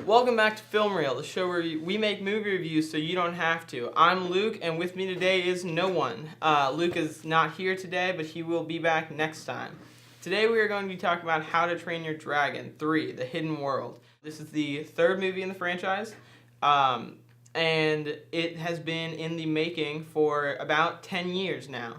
Welcome back to Film Reel, the show where we make movie reviews so you don't have to. I'm Luke, and with me today is no one. Luke is not here today, but he will be back next time. Today we are going to be talking about How to Train Your Dragon 3, The Hidden World. This is the third movie in the franchise, and it has been in the making for about 10 years now.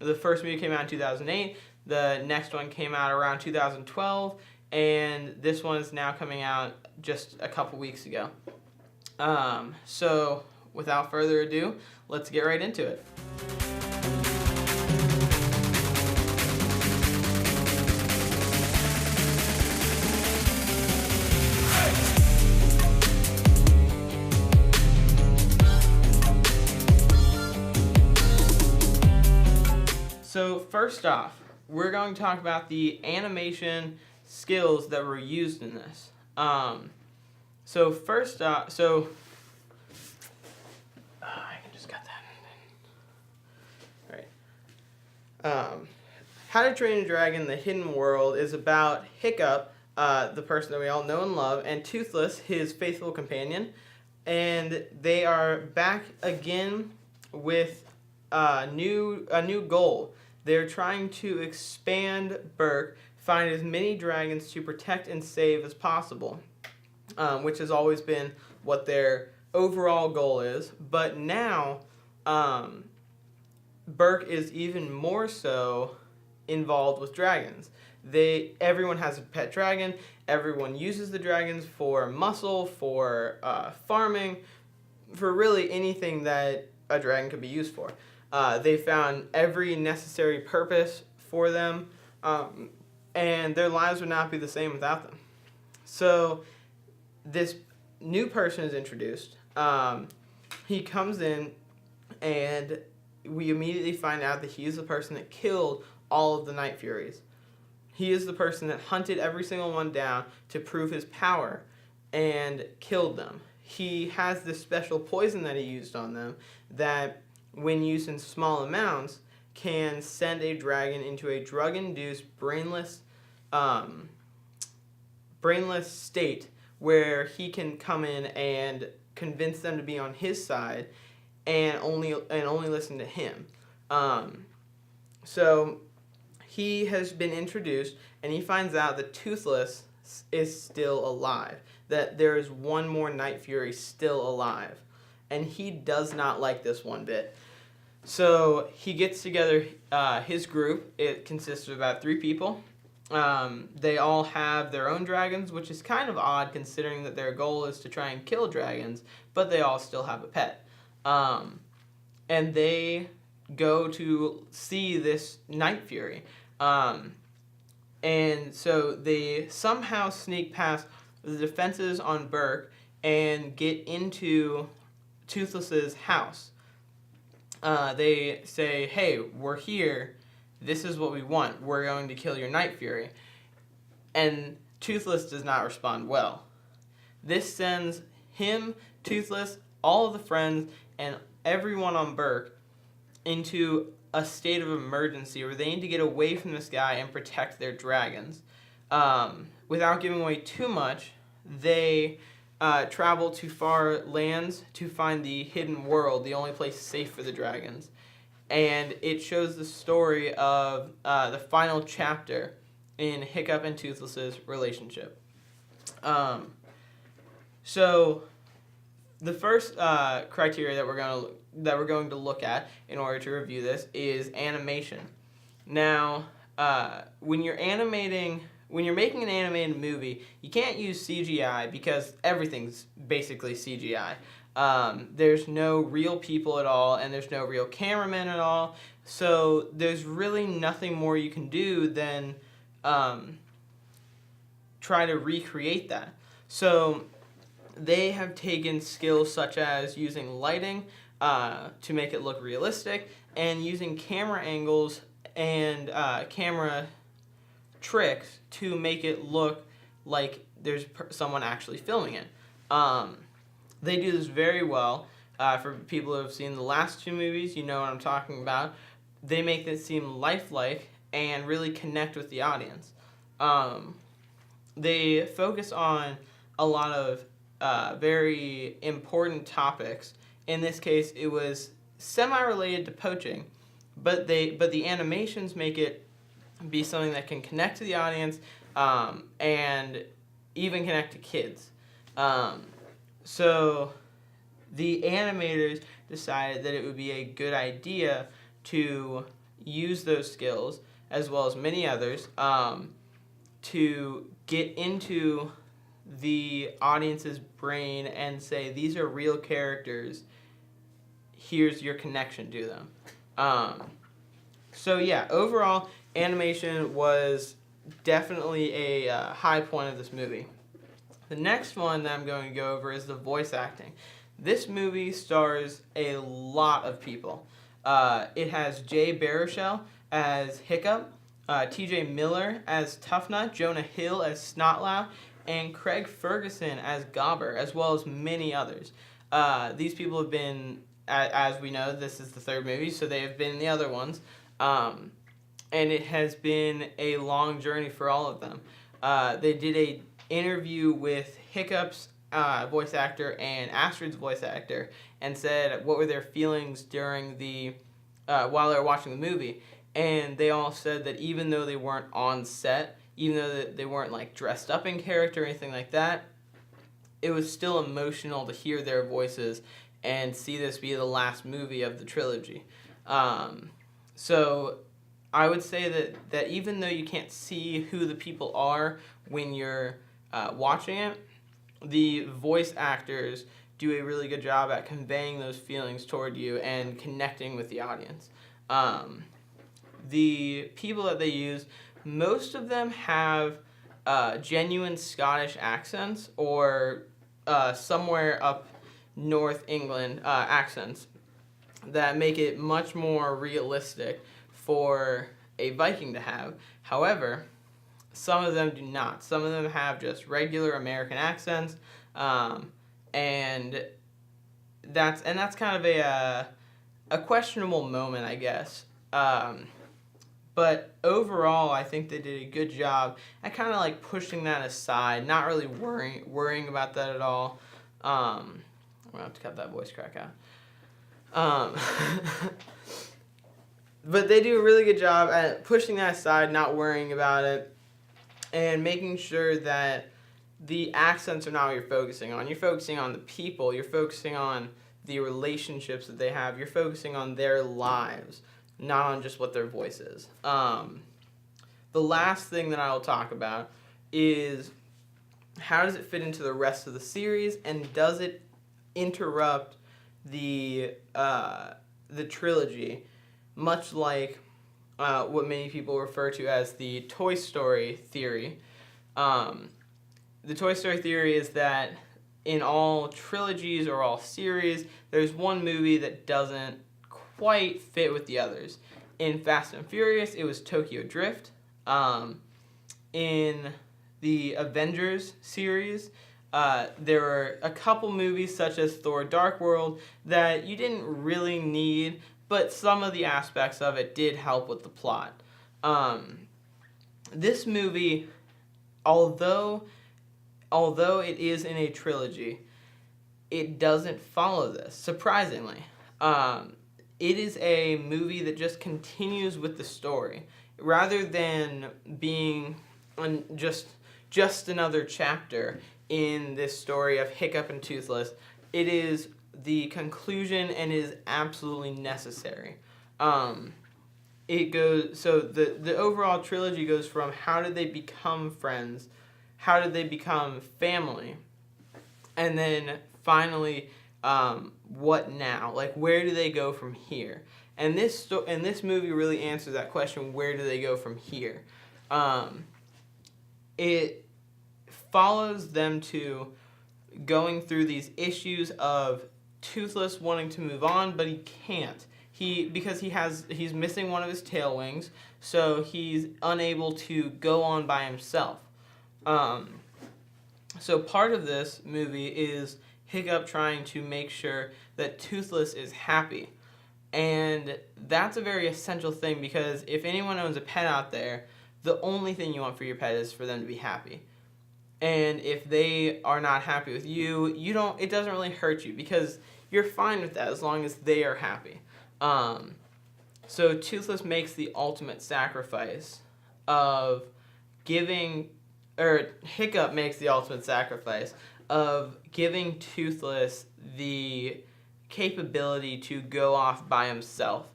The first movie came out in 2008, the next one came out around 2012, and this one is now coming out just a couple weeks ago. So without further ado, let's get right into it. So first off, we're going to talk about the animation skills that were used in this. So first off, I can just cut that. All right. How to Train a Dragon: The Hidden World is about Hiccup, the person that we all know and love, and Toothless, his faithful companion, and they are back again with a new goal. They're trying to expand Burke, find as many dragons to protect and save as possible, which has always been what their overall goal is. But now, Burke is even more so involved with dragons. Everyone has a pet dragon. Everyone uses the dragons for muscle, for farming, for really anything that a dragon could be used for. They found every necessary purpose for them, and their lives would not be the same without them. So this new person is introduced. He comes in, and we immediately find out that he is the person that killed all of the Night Furies. He is the person that hunted every single one down to prove his power and killed them. He has this special poison that he used on them that, when used in small amounts, can send a dragon into a drug-induced, brainless state where he can come in and convince them to be on his side and only listen to him. So he has been introduced, and he finds out that Toothless is still alive, that there is one more Night Fury still alive, and he does not like this one bit. So he gets together his group. It consists of about 3 people. They all have their own dragons, which is kind of odd considering that their goal is to try and kill dragons, but they all still have a pet. And they go to see this Night Fury. And so they somehow sneak past the defenses on Burke and get into Toothless's house. They say, hey, we're here, this is what we want, we're going to kill your Night Fury. And Toothless does not respond well. This sends him, Toothless, all of the friends, and everyone on Burke into a state of emergency where they need to get away from this guy and protect their dragons. Without giving away too much, they travel to far lands to find the hidden world, the only place safe for the dragons. And it shows the story of the final chapter in Hiccup and Toothless's relationship. So the first criteria that we're going to look at in order to review this is animation. Now, when you're making an animated movie, you can't use CGI because everything's basically CGI. There's no real people at all, and there's no real cameramen at all, so there's really nothing more you can do than try to recreate that. So they have taken skills such as using lighting to make it look realistic, and using camera angles and camera tricks to make it look like there's someone actually filming it. They do this very well. For people who have seen the last 2 movies, you know what I'm talking about. They make this seem lifelike and really connect with the audience. They focus on a lot of very important topics. In this case, it was semi-related to poaching, but the animations make it be something that can connect to the audience, and even connect to kids. So the animators decided that it would be a good idea to use those skills, as well as many others, to get into the audience's brain and say, these are real characters, here's your connection to them. So yeah, overall, animation was definitely a high point of this movie. The next one that I'm going to go over is the voice acting. This movie stars a lot of people. It has Jay Baruchel as Hiccup, T.J. Miller as Toughnut, Jonah Hill as Snotlout, and Craig Ferguson as Gobber, as well as many others. These people have been, as we know, this is the third movie, so they have been in the other ones. And it has been a long journey for all of them. They did an interview with Hiccup's voice actor and Astrid's voice actor, and said what were their feelings during the while they were watching the movie. And they all said that even though they weren't on set, even though they weren't like dressed up in character or anything like that, it was still emotional to hear their voices and see this be the last movie of the trilogy. So I would say that even though you can't see who the people are when you're watching it, the voice actors do a really good job at conveying those feelings toward you and connecting with the audience. The people that they use, most of them have genuine Scottish accents or somewhere up North England accents that make it much more realistic for a Viking to have. However, some of them do not. Some of them have just regular American accents, and that's kind of a questionable moment, I guess. But overall, I think they did a good job at kind of like pushing that aside, not really worrying about that at all. I'm gonna have to cut that voice crack out. But they do a really good job at pushing that aside, not worrying about it, and making sure that the accents are not what you're focusing on. You're focusing on the people. You're focusing on the relationships that they have. You're focusing on their lives, not on just what their voice is. The last thing that I will talk about is how does it fit into the rest of the series, and does it interrupt the trilogy, much like what many people refer to as the Toy Story theory. The Toy Story theory is that in all trilogies or all series, there's one movie that doesn't quite fit with the others. In Fast and Furious, it was Tokyo Drift. In the Avengers series, there were a couple movies such as Thor: Dark World that you didn't really need, but some of the aspects of it did help with the plot. This movie, although it is in a trilogy, it doesn't follow this, surprisingly. It is a movie that just continues with the story. Rather than being just another chapter in this story of Hiccup and Toothless, it is the conclusion and is absolutely necessary. It goes, so the overall trilogy goes from how did they become friends, how did they become family, and then finally, what now? Like, where do they go from here? And this movie really answers that question, where do they go from here? It follows them to going through these issues of Toothless wanting to move on, but he can't. Because he's missing one of his tail wings, so he's unable to go on by himself. So part of this movie is Hiccup trying to make sure that Toothless is happy. And that's a very essential thing, because if anyone owns a pet out there, the only thing you want for your pet is for them to be happy. And if they are not happy with you, it doesn't really hurt you because you're fine with that as long as they are happy. So Toothless makes the ultimate sacrifice of giving, or Hiccup makes the ultimate sacrifice of giving Toothless the capability to go off by himself,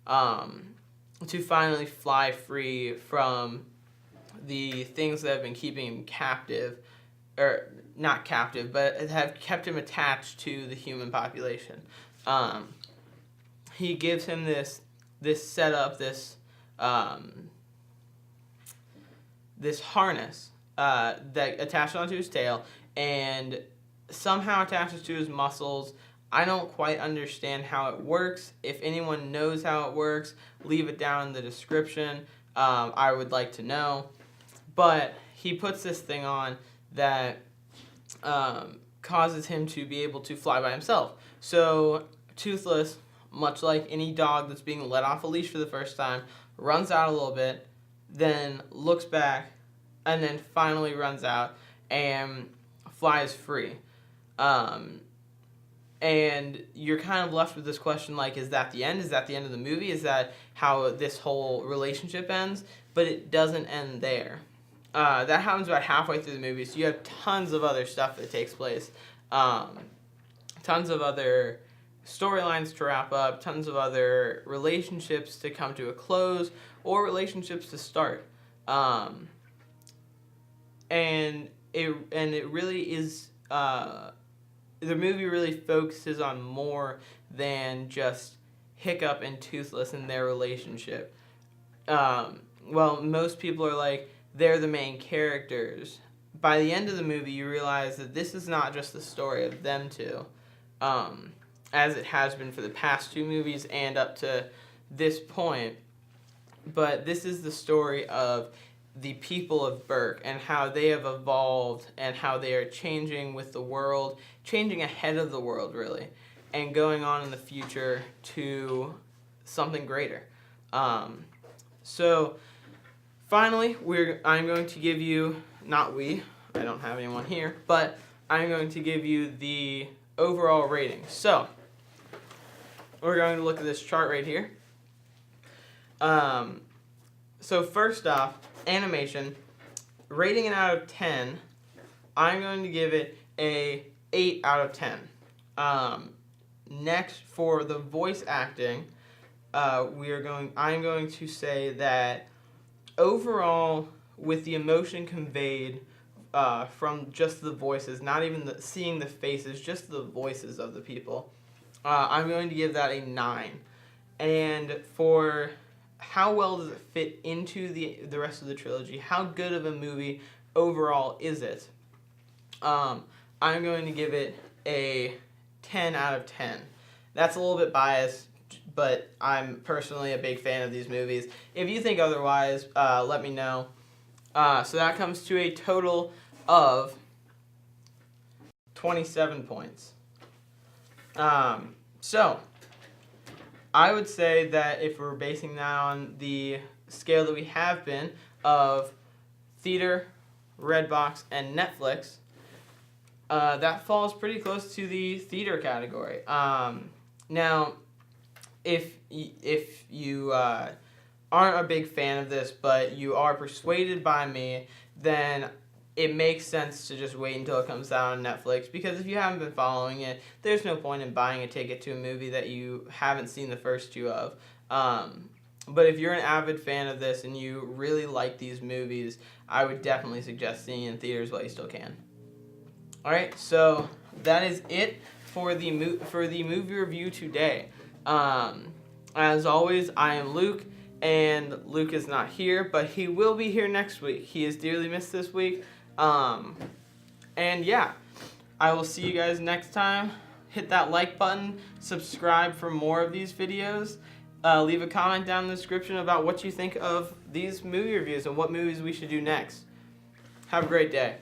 to finally fly free from the things that have been keeping him captive, or not captive, but have kept him attached to the human population. He gives him this setup, this harness that attaches onto his tail and somehow attaches to his muscles. I don't quite understand how it works. If anyone knows how it works, leave it down in the description. I would like to know. But he puts this thing on that causes him to be able to fly by himself. So Toothless, much like any dog that's being let off a leash for the first time, runs out a little bit, then looks back, and then finally runs out and flies free. And you're kind of left with this question, like, is that the end? Is that the end of the movie? Is that how this whole relationship ends? But it doesn't end there. That happens about halfway through the movie, so you have tons of other stuff that takes place. Tons of other storylines to wrap up, tons of other relationships to come to a close, or relationships to start. And it really is... the movie really focuses on more than just Hiccup and Toothless and their relationship. Well, most people are like, they're the main characters. By the end of the movie, you realize that this is not just the story of them two, as it has been for the past two movies and up to this point, but this is the story of the people of Burke and how they have evolved and how they are changing with the world, changing ahead of the world, really, and going on in the future to something greater. So finally, I'm going to give you, I don't have anyone here, but I'm going to give you the overall rating. So we're going to look at this chart right here. So first off, animation, rating it out of 10, I'm going to give it a 8 out of 10. Next, for the voice acting, I'm going to say that overall, with the emotion conveyed from just the voices, not even seeing the faces, just the voices of the people, I'm going to give that a 9. And for how well does it fit into the rest of the trilogy, how good of a movie overall is it, I'm going to give it a 10 out of 10. That's a little bit biased, but I'm personally a big fan of these movies. If you think otherwise, let me know. So that comes to a total of 27 points. So I would say that if we're basing that on the scale that we have been of theater, Redbox, and Netflix, that falls pretty close to the theater category. Now, if you aren't a big fan of this, but you are persuaded by me, then it makes sense to just wait until it comes out on Netflix, because if you haven't been following it, there's no point in buying a ticket to a movie that you haven't seen the first two of. But if you're an avid fan of this and you really like these movies, I would definitely suggest seeing it in theaters while you still can. Alright, so that is it for the movie review today. As always, I am Luke, and Luke is not here, but he will be here next week. He is dearly missed this week. And yeah, I will see you guys next time. Hit that like button, subscribe for more of these videos. Leave a comment down in the description about what you think of these movie reviews and what movies we should do next. Have a great day.